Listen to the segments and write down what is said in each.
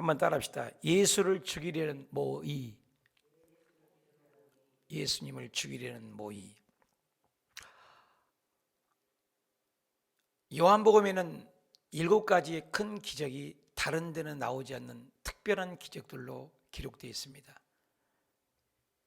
한번 따라합시다. 예수를 죽이려는 모의. 예수님을 죽이려는 모의. 요한복음에는 7가지의 큰 기적이 다른 데는 나오지 않는 특별한 기적들로 기록되어 있습니다.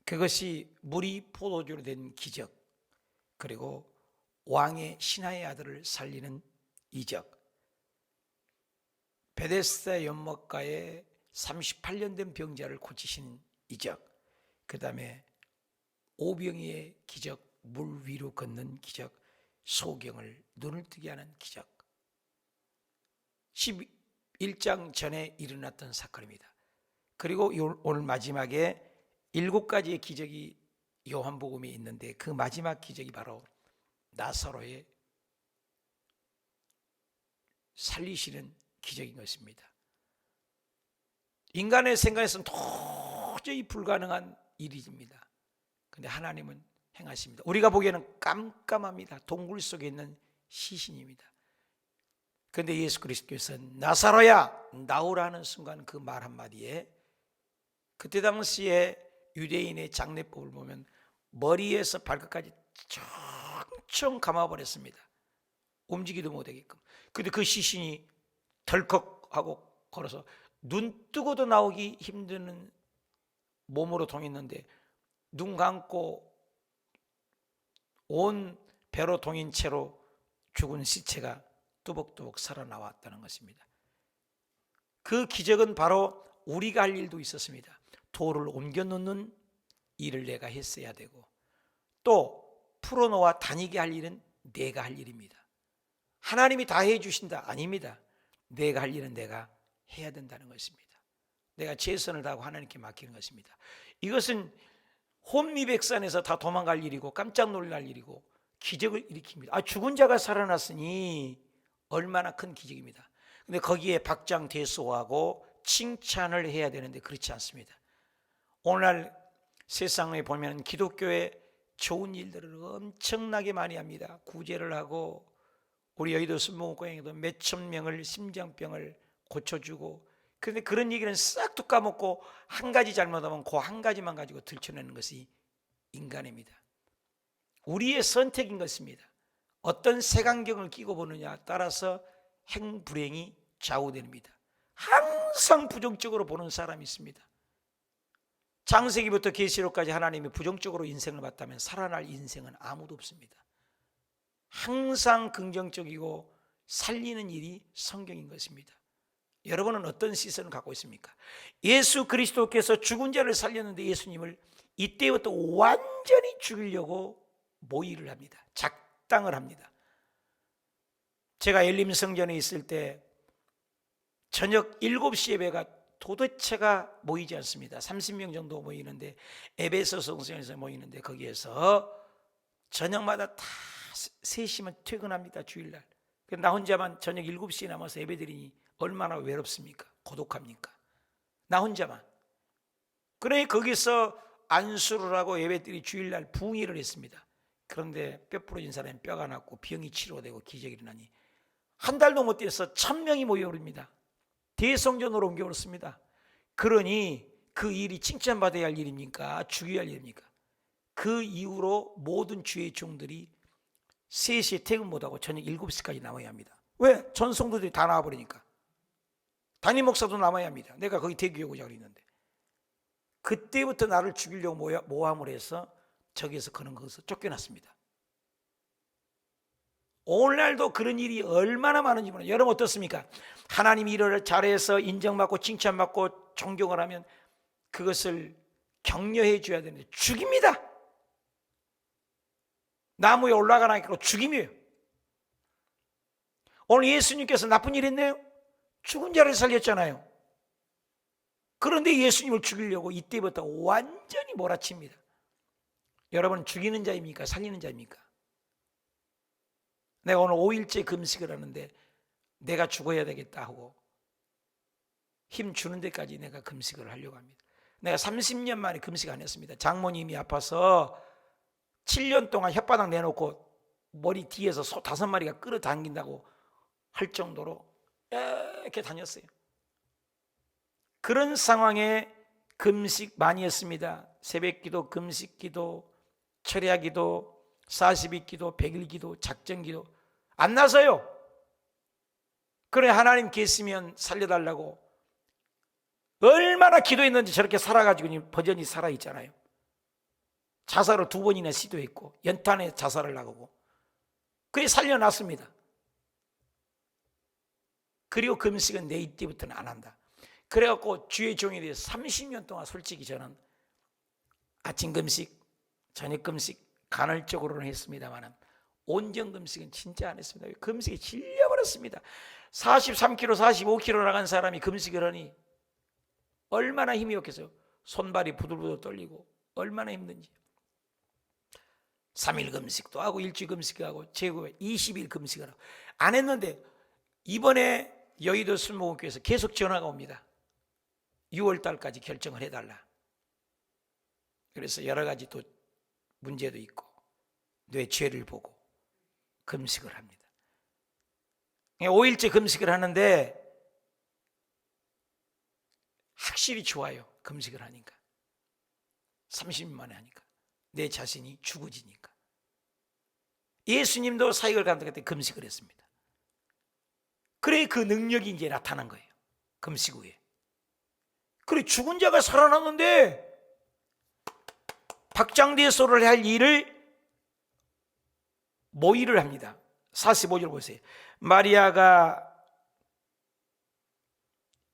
그것이 물이 포도주로 된 기적, 그리고 왕의 신하의 아들을 살리는 이적, 베데스다 연못가에 38년 된 병자를 고치신 이적, 그 다음에 오병이의 기적, 물 위로 걷는 기적, 소경을 눈을 뜨게 하는 기적, 11장 전에 일어났던 사건입니다. 그리고 오늘 마지막에 7가지의 기적이 요한복음에 있는데 그 마지막 기적이 바로 나사로의 살리시는 기적인 것입니다. 인간의 생각에서는 도저히 불가능한 일입니다. 그런데 하나님은 행하십니다. 우리가 보기에는 깜깜합니다. 동굴 속에 있는 시신입니다. 그런데 예수 그리스도께서 나사로야 나오라는 순간 그 말 한마디에 그때 당시에 유대인의 장례법을 보면 머리에서 발끝까지 청청 감아버렸습니다. 움직이도 못하게끔. 그런데 그 시신이 덜컥하고 걸어서 눈 뜨고도 나오기 힘든 몸으로 동했는데 눈 감고 온 배로 동인 채로 죽은 시체가 뚜벅뚜벅 살아나왔다는 것입니다. 그 기적은 바로 우리가 할 일도 있었습니다. 돌을 옮겨 놓는 일을 내가 했어야 되고 또 풀어놓아 다니게 할 일은 내가 할 일입니다. 하나님이 다 해주신다? 아닙니다. 내가 할 일은 내가 해야 된다는 것입니다. 내가 최선을 다하고 하나님께 맡기는 것입니다. 이것은 혼미백산에서 다 도망갈 일이고 깜짝 놀랄 일이고 기적을 일으킵니다. 죽은 자가 살아났으니 얼마나 큰 기적입니다. 근데 거기에 박장대소하고 칭찬을 해야 되는데 그렇지 않습니다. 오늘날 세상에 보면 기독교의 좋은 일들을 엄청나게 많이 합니다. 구제를 하고 우리 여의도 순복음교회에도 몇천 명을 심장병을 고쳐주고, 그런데 그런 얘기는 싹 까먹고 한 가지 잘못하면 그 한 가지만 가지고 들춰내는 것이 인간입니다. 우리의 선택인 것입니다. 어떤 색안경을 끼고 보느냐 따라서 행불행이 좌우됩니다. 항상 부정적으로 보는 사람이 있습니다. 창세기부터 계시록까지 하나님이 부정적으로 인생을 봤다면 살아날 인생은 아무도 없습니다. 항상 긍정적이고 살리는 일이 성경인 것입니다. 여러분은 어떤 시선을 갖고 있습니까? 예수 그리스도께서 죽은 자를 살렸는데 예수님을 이때부터 완전히 죽이려고 모의를 합니다. 작당을 합니다. 제가 엘림성전에 있을 때 저녁 7시 예배가 도대체가 모이지 않습니다. 30명 정도 모이는데 에베소 성전에서 모이는데 거기에서 저녁마다 다 3시면 퇴근합니다. 주일날. 나 혼자만 저녁 7시에 남아서 예배드리니 얼마나 외롭습니까? 고독합니까? 나 혼자만. 그러니 거기서 안수를 하고 예배드리 주일날 부흥회를 했습니다. 그런데 뼈 부러진 사람이 뼈가 났고 병이 치료되고 기적이 일어나니 한 달도 못 돼서 1000명이 모여오릅니다. 대성전으로 옮겨오습니다. 그러니 그 일이 칭찬받아야 할 일입니까? 죽여야 할 일입니까? 그 이후로 모든 주의 종들이 3시에 퇴근 못하고 저녁 7시까지 남아야 합니다. 왜? 전성도들이 다 나와버리니까. 담임 목사도 남아야 합니다. 내가 거기 대기하고자 그랬는데 그때부터 나를 죽이려고 모함을 해서 저기에서 그런 것을 쫓겨났습니다. 오늘날도 그런 일이 얼마나 많은지 몰라요. 여러분 어떻습니까? 하나님이 일을 잘해서 인정받고 칭찬받고 존경을 하면 그것을 격려해 줘야 되는데 죽입니다. 나무에 올라가라니까 죽임이에요. 오늘 예수님께서 나쁜 일 했네요? 죽은 자를 살렸잖아요. 그런데 예수님을 죽이려고 이때부터 완전히 몰아칩니다. 여러분 죽이는 자입니까? 살리는 자입니까? 내가 오늘 5일째 금식을 하는데 내가 죽어야 되겠다 하고 힘 주는 데까지 내가 금식을 하려고 합니다. 내가 30년 만에 금식 안 했습니다. 장모님이 아파서 7년 동안 혓바닥 내놓고 머리 뒤에서 소 5마리가 끌어당긴다고 할 정도로 이렇게 다녔어요. 그런 상황에 금식 많이 했습니다. 새벽기도, 금식기도, 철야기도, 40일 기도, 100일 기도, 작전 기도 안 나서요. 그래 하나님 계시면 살려달라고 얼마나 기도했는지 저렇게 살아가지고 버전이 살아있잖아요. 자살을 2번이나 시도했고 연탄에 자살을 하고 그래 살려놨습니다. 그리고 금식은 내일 때부터는 안 한다. 그래갖고 주의 종이 돼서 30년 동안 솔직히 저는 아침 금식, 저녁 금식 간헐적으로는 했습니다만 온전 금식은 진짜 안 했습니다. 금식에 질려버렸습니다. 43kg, 45kg 나간 사람이 금식을 하니 얼마나 힘이 없겠어요. 손발이 부들부들 떨리고 얼마나 힘든지. 3일 금식도 하고 일주일 금식도 하고 최고 20일 금식을 하고 안 했는데 이번에 여의도 순복음교회에서 계속 전화가 옵니다. 6월달까지 결정을 해달라. 그래서 여러 가지 또 문제도 있고 뇌죄를 보고 금식을 합니다. 5일째 금식을 하는데 확실히 좋아요. 금식을 하니까 30일 만에 하니까 내 자신이 죽어지니까. 예수님도 사역을 감독할 때 금식을 했습니다. 그래 그 능력이 이제 나타난 거예요. 금식 후에. 그래 죽은 자가 살아났는데 박장대소를 할 일을 모의를 합니다. 45절 보세요.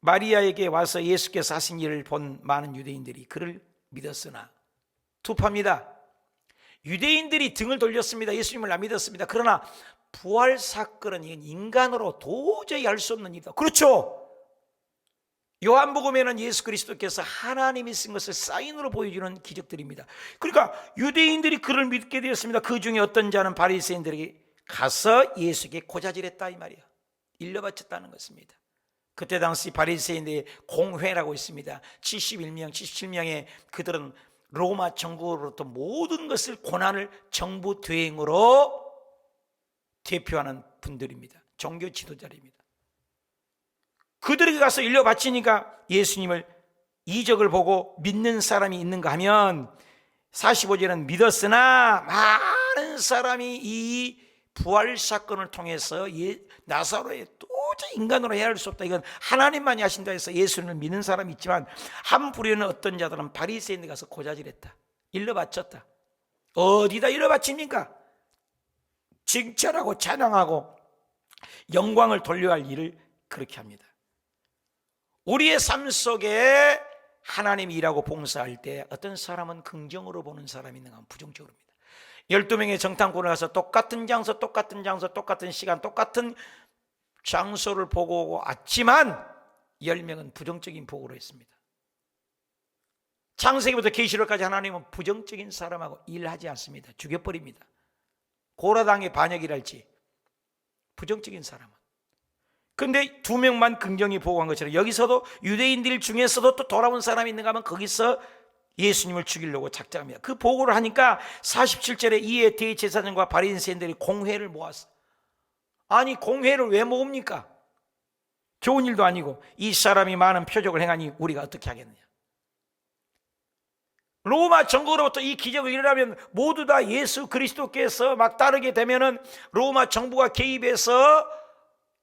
마리아에게 와서 예수께서 하신 일을 본 많은 유대인들이 그를 믿었으나 투파입니다. 유대인들이 등을 돌렸습니다. 예수님을 안 믿었습니다. 그러나 부활 사건은 이건 인간으로 도저히 할 수 없는 일이다. 그렇죠. 요한복음에는 예수 그리스도께서 하나님이 쓴 것을 사인으로 보여주는 기적들입니다. 그러니까 유대인들이 그를 믿게 되었습니다. 그 중에 어떤 자는 바리새인들에게 가서 예수에게 고자질했다 이 말이야. 일러바쳤다는 것입니다. 그때 당시 바리새인들의 공회라고 있습니다. 71명, 77명의 그들은 로마 정부로부터 모든 것을 고난을 정부 대행으로 대표하는 분들입니다. 종교 지도자입니다. 그들에게 가서 일러 바치니까 예수님을 이적을 보고 믿는 사람이 있는가 하면 45절은 믿었으나 많은 사람이 이 부활 사건을 통해서 나사로의 도저히 인간으로 헤아릴 수 없다. 이건 하나님만이 하신다 해서 예수님을 믿는 사람이 있지만 한 부류는 어떤 자들은 바리새인들 가서 고자질했다. 일러 바쳤다. 어디다 일러 바칩니까? 칭찬하고 찬양하고 영광을 돌려야 할 일을 그렇게 합니다. 우리의 삶 속에 하나님이 일하고 봉사할 때 어떤 사람은 긍정으로 보는 사람이 있는가 하면 부정적으로 봅니다. 12명의 정탐꾼을 가서 똑같은 장소, 똑같은 시간, 똑같은 장소를 보고 오고 왔지만 10명은 부정적인 보고를 했습니다. 창세기부터 계시록까지 하나님은 부정적인 사람하고 일하지 않습니다. 죽여버립니다. 고라당의 반역이랄지 부정적인 사람은. 근데 2명만 긍정히 보고한 것처럼 여기서도 유대인들 중에서도 또 돌아온 사람이 있는가 하면 거기서 예수님을 죽이려고 작정합니다. 그 보고를 하니까 47절에 이에 대제사장과 바리새인들이 공회를 모았어. 아니 공회를 왜 모읍니까? 좋은 일도 아니고 이 사람이 많은 표적을 행하니 우리가 어떻게 하겠느냐. 로마 정부로부터 이 기적을 일어나면 모두 다 예수 그리스도께서 막 따르게 되면은 로마 정부가 개입해서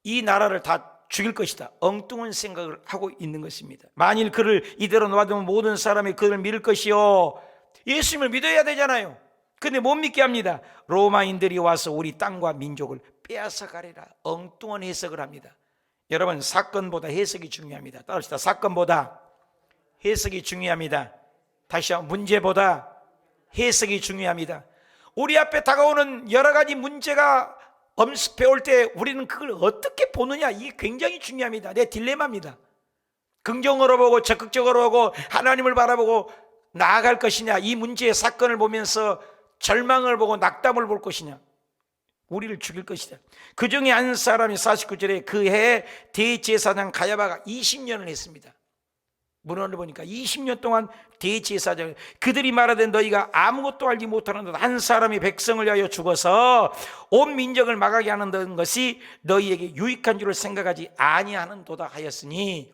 이 나라를 다 죽일 것이다. 엉뚱한 생각을 하고 있는 것입니다. 만일 그를 이대로 놔두면 모든 사람이 그를 믿을 것이요. 예수님을 믿어야 되잖아요. 근데 못 믿게 합니다. 로마인들이 와서 우리 땅과 민족을 빼앗아 가리라. 엉뚱한 해석을 합니다. 여러분 사건보다 해석이 중요합니다. 따릅시다. 사건보다 해석이 중요합니다. 다시 한번 문제보다 해석이 중요합니다. 우리 앞에 다가오는 여러 가지 문제가 엄습해 올 때 우리는 그걸 어떻게 보느냐, 이게 굉장히 중요합니다. 내 딜레마입니다. 긍정으로 보고 적극적으로 보고 하나님을 바라보고 나아갈 것이냐, 이 문제의 사건을 보면서 절망을 보고 낙담을 볼 것이냐, 우리를 죽일 것이다. 그 중에 한 사람이 49절에 그 해에 대제사장 가야바가 20년을 했습니다. 문헌을 보니까 20년 동안 대제사장, 그들이 말하되 너희가 아무것도 알지 못하는 한 사람이 백성을 위하여 죽어서 온 민족을 망하게 하는 것이 너희에게 유익한 줄을 생각하지 아니하는 도다 하였으니,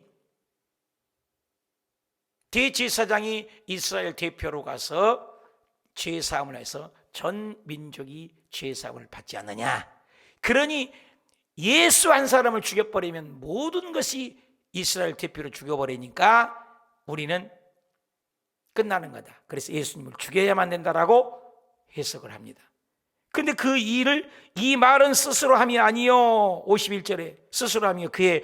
대제사장이 이스라엘 대표로 가서 죄사함을 해서 전 민족이 죄사함을 받지 않느냐. 그러니 예수 한 사람을 죽여버리면 모든 것이 이스라엘 대표로 죽여버리니까 우리는 끝나는 거다. 그래서 예수님을 죽여야만 된다라고 해석을 합니다. 근데 그 일을 이 말은 스스로 함이 아니요, 51절에 스스로 함이요 그의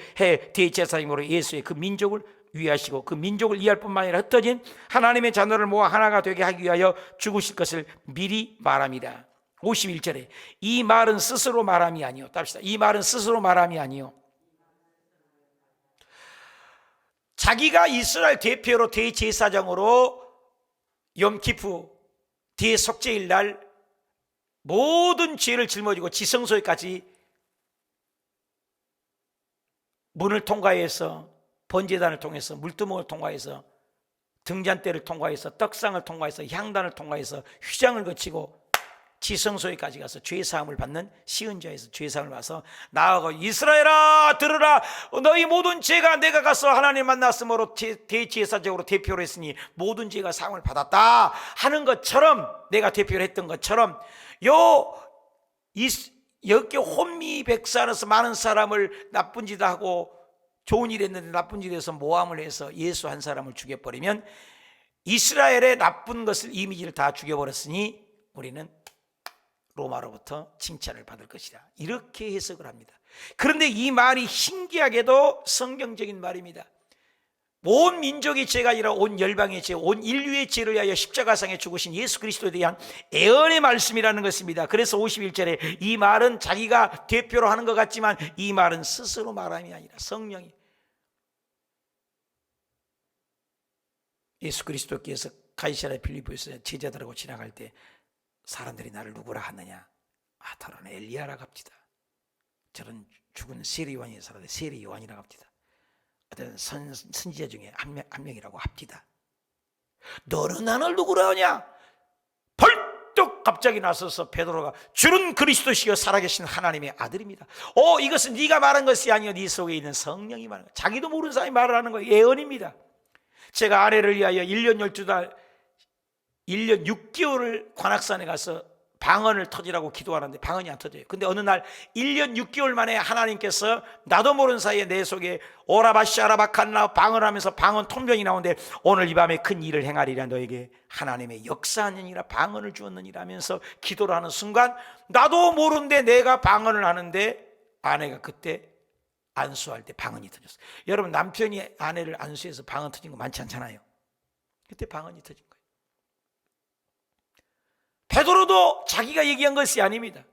대제사장으로 예수의 그 민족을 위하시고 그 민족을 이해할 뿐만 아니라 흩어진 하나님의 자녀를 모아 하나가 되게 하기 위하여 죽으실 것을 미리 말합니다. 51절에 이 말은 스스로 말함이 아니요, 답시다. 이 말은 스스로 말함이 아니요, 자기가 이스라엘 대표로 대제사장으로 염키프 대속죄일 날 모든 죄를 짊어지고 지성소에까지 문을 통과해서 번제단을 통해서 물두멍을 통과해서 등잔대를 통과해서 떡상을 통과해서 향단을 통과해서 휘장을 거치고 지성소에까지 가서 죄사함을 받는 시은자에서 죄사함을 받아서 나아가 이스라엘아 들으라, 너희 모든 죄가 내가 가서 하나님 만났으므로 대제사장으로 대표로 했으니 모든 죄가 사함을 받았다 하는 것처럼, 내가 대표를 했던 것처럼 여기 혼미백산에서 많은 사람을 나쁜 짓 하고 좋은 일 했는데 나쁜 짓에서 모함을 해서 예수 한 사람을 죽여버리면 이스라엘의 나쁜 것을, 이미지를 다 죽여버렸으니 우리는 로마로부터 칭찬을 받을 것이다, 이렇게 해석을 합니다. 그런데 이 말이 신기하게도 성경적인 말입니다. 온 민족의 죄가 아니라 온 열방의 죄, 온 인류의 죄를 위하여 십자가상에 죽으신 예수 그리스도에 대한 애언의 말씀이라는 것입니다. 그래서 51절에 이 말은 자기가 대표로 하는 것 같지만 이 말은 스스로 말함이 아니라 성령이, 예수 그리스도께서 가이사랴 빌립보에서 제자들하고 지나갈 때 사람들이 나를 누구라 하느냐, 저는 엘리야라 갑디다, 저는 죽은 세례 요한이 살아서 세례 요한이라 갑디다, 어떤 선지자 중에 한 명이라고 합디다. 너는 나를 누구라 하냐? 벌떡 갑자기 나서서 베드로가 주는 그리스도시여 살아계신 하나님의 아들입니다. 이것은 네가 말한 것이 아니요 네 속에 있는 성령이 말하는 거예요. 자기도 모르는 사람이 말을 하는 거예요. 예언입니다. 제가 아내를 위하여 1년 12달 1년 6개월을 관악산에 가서 방언을 터지라고 기도하는데 방언이 안 터져요. 근데 어느 날 1년 6개월 만에 하나님께서 나도 모르는 사이에 내 속에 오라바샤라바칸나 방언하면서 방언 통변이 나오는데 오늘 이 밤에 큰 일을 행하리라, 너에게 하나님의 역사하느니라, 방언을 주었느니라 하면서 기도를 하는 순간 나도 모르는데 내가 방언을 하는데 아내가 그때 안수할 때 방언이 터졌어요. 여러분, 남편이 아내를 안수해서 방언 터진 거 많지 않잖아요. 그때 방언이 터진 거예요. 베드로도 자기가 얘기한 것이 아닙니다.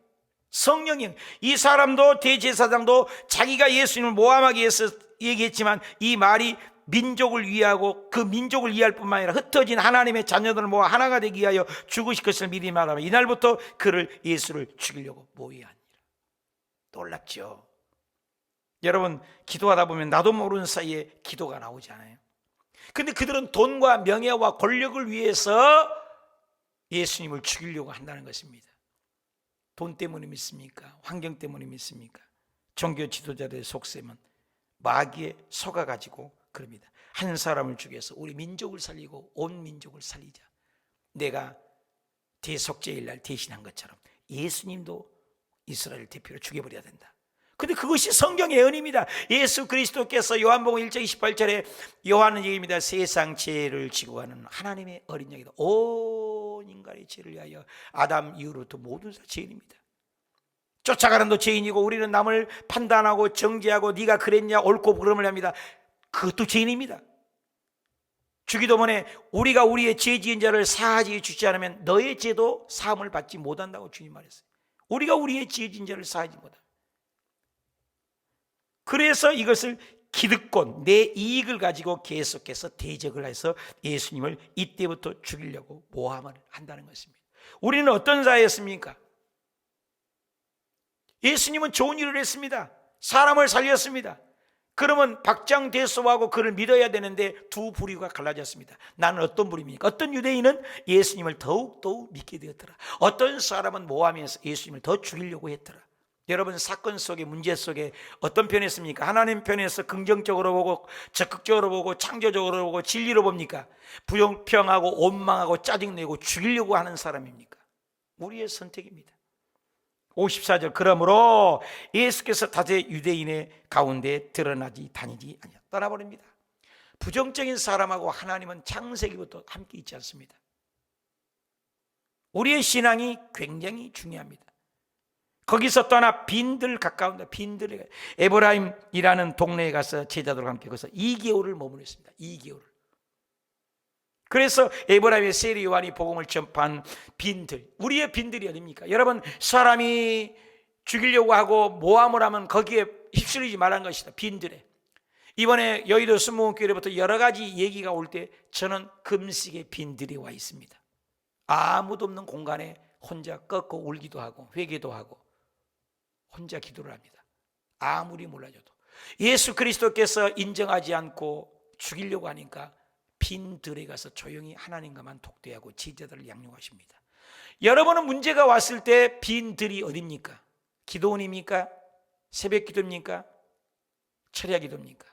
성령이, 이 사람도 대제사장도 자기가 예수님을 모함하기 위해서 얘기했지만 이 말이 민족을 위하고 그 민족을 이해할 뿐만 아니라 흩어진 하나님의 자녀들을 모아 하나가 되기 위하여 죽으실 것을 미리 말하면 이날부터 그를, 예수를 죽이려고 모의하니라. 놀랍죠. 여러분, 기도하다 보면 나도 모르는 사이에 기도가 나오지 않아요? 근데 그들은 돈과 명예와 권력을 위해서 예수님을 죽이려고 한다는 것입니다. 돈 때문에 믿습니까? 환경 때문에 믿습니까? 종교 지도자들의 속셈은 마귀에 속아가지고 그럽니다. 한 사람을 죽여서 우리 민족을 살리고 온 민족을 살리자. 내가 대속죄일 날 대신한 것처럼 예수님도 이스라엘 대표로 죽여버려야 된다. 근데 그것이 성경의 예언입니다. 예수 그리스도께서 요한복음 1장 28절에 요한은 얘기입니다. 세상 죄를 지고 가는 하나님의 어린 양이다. 온 인간의 죄를 위하여 아담 이후로부터 모든 죄인입니다. 쫓아가는 도 죄인이고 우리는 남을 판단하고 정죄하고 네가 그랬냐 옳고 그름을 합니다. 그것도 죄인입니다. 주기도문에 우리가 우리의 죄 지은 자를 사하지 주지 않으면 너의 죄도 사함을 받지 못한다고 주님 말했어요. 우리가 우리의 죄 지은 자를 사하지 못한다. 그래서 이것을 기득권, 내 이익을 가지고 계속해서 대적을 해서 예수님을 이때부터 죽이려고 모함을 한다는 것입니다. 우리는 어떤 사회였습니까? 예수님은 좋은 일을 했습니다. 사람을 살렸습니다. 그러면 박장대소하고 그를 믿어야 되는데 두 부류가 갈라졌습니다. 나는 어떤 부류입니까? 어떤 유대인은 예수님을 더욱 믿게 되었더라. 어떤 사람은 모함해서 예수님을 더 죽이려고 했더라. 여러분 사건 속에 문제 속에 어떤 편에 있습니까? 하나님 편에서 긍정적으로 보고 적극적으로 보고 창조적으로 보고 진리로 봅니까? 불평하고 원망하고 짜증내고 죽이려고 하는 사람입니까? 우리의 선택입니다. 54절 그러므로 예수께서 다시 유대인의 가운데 드러나지 다니지 아니하 떠나버립니다. 부정적인 사람하고 하나님은 창세기부터 함께 있지 않습니다. 우리의 신앙이 굉장히 중요합니다. 거기서 떠나 빈들 가까운데 빈들에 에브라임이라는 동네에 가서 제자들과 함께 거기서 2개월을 머무르었습니다. 2개월. 그래서 에브라임의 세리 요한이 복음을 전파한 빈들, 우리의 빈들이 어딥니까? 여러분, 사람이 죽이려고 하고 모함을 하면 거기에 휩쓸리지 말라는 것이다. 빈들에. 이번에 여의도 순복음교회로부터 여러 가지 얘기가 올 때 저는 금식의 빈들이 와 있습니다. 아무도 없는 공간에 혼자 꺾고 울기도 하고 회개도 하고 혼자 기도를 합니다. 아무리 몰라줘도. 예수 그리스도께서 인정하지 않고 죽이려고 하니까 빈들에 가서 조용히 하나님과만 독대하고 제자들을 양육하십니다. 여러분은 문제가 왔을 때 빈들이 어딥니까? 기도원입니까? 새벽 기도입니까? 철야 기도입니까?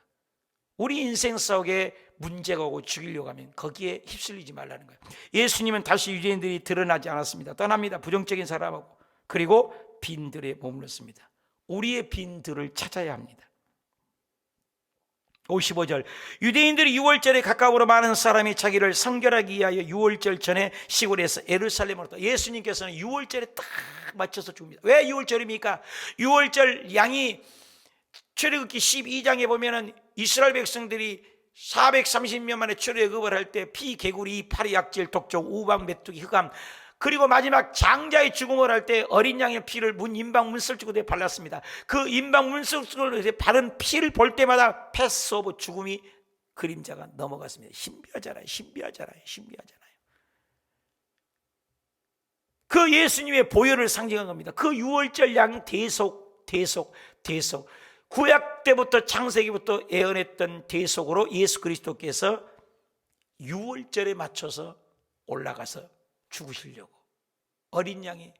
우리 인생 속에 문제가 오고 죽이려고 하면 거기에 휩쓸리지 말라는 거예요. 예수님은 다시 유대인들이 드러나지 않았습니다. 떠납니다. 부정적인 사람하고. 그리고 빈들에 머물렀습니다. 우리의 빈들을 찾아야 합니다. 55절 유대인들이 유월절에 가까우로 많은 사람이 자기를 성결하기 위하여 유월절 전에 시골에서 예루살렘으로 예수님께서는 유월절에 딱 맞춰서 죽습니다. 왜 유월절입니까? 유월절 양이 출애굽기 12장에 보면은 이스라엘 백성들이 430년 만에 출애굽을 할 때 피, 개구리, 파리, 약질, 독종, 우방, 메뚜기, 흑암 그리고 마지막 장자의 죽음을 할 때 어린 양의 피를 인방 문설주고대에 발랐습니다. 그 인방 문설주고대에 바른 피를 볼 때마다 패스 오브 죽음이 그림자가 넘어갔습니다. 신비하잖아요. 그 예수님의 보혈을 상징한 겁니다. 그 유월절 양 대속 구약 때부터 창세기부터 예언했던 대속으로 예수 그리스도께서 유월절에 맞춰서 올라가서 죽으시려고 어린 양의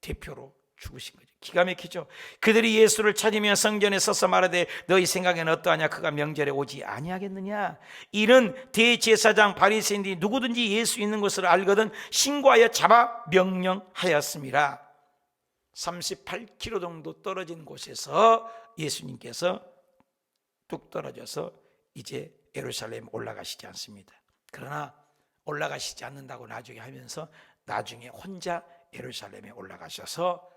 대표로 죽으신 거죠. 기가 막히죠. 그들이 예수를 찾으며 성전에 서서 말하되 너희 생각에는 어떠하냐? 그가 명절에 오지 아니하겠느냐? 이는 대제사장 바리새인들이 누구든지 예수 있는 것을 알거든 신고하여 잡아 명령하였습니다. 38km 정도 떨어진 곳에서 예수님께서 뚝 떨어져서 이제 예루살렘 올라가시지 않습니다. 그러나 올라가시지 않는다고 나중에 하면서 나중에 혼자 예루살렘에 올라가셔서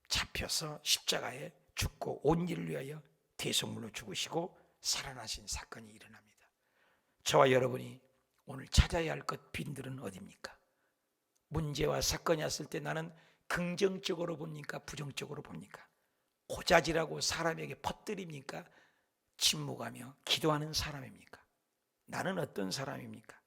잡혀서 십자가에 죽고 온 일을 위하여 대속물로 죽으시고 살아나신 사건이 일어납니다. 저와 여러분이 오늘 찾아야 할 것 빈들은 어디입니까? 문제와 사건이 왔을 때 나는 긍정적으로 봅니까? 부정적으로 봅니까? 고자질하고 사람에게 퍼뜨립니까? 침묵하며 기도하는 사람입니까? 나는 어떤 사람입니까?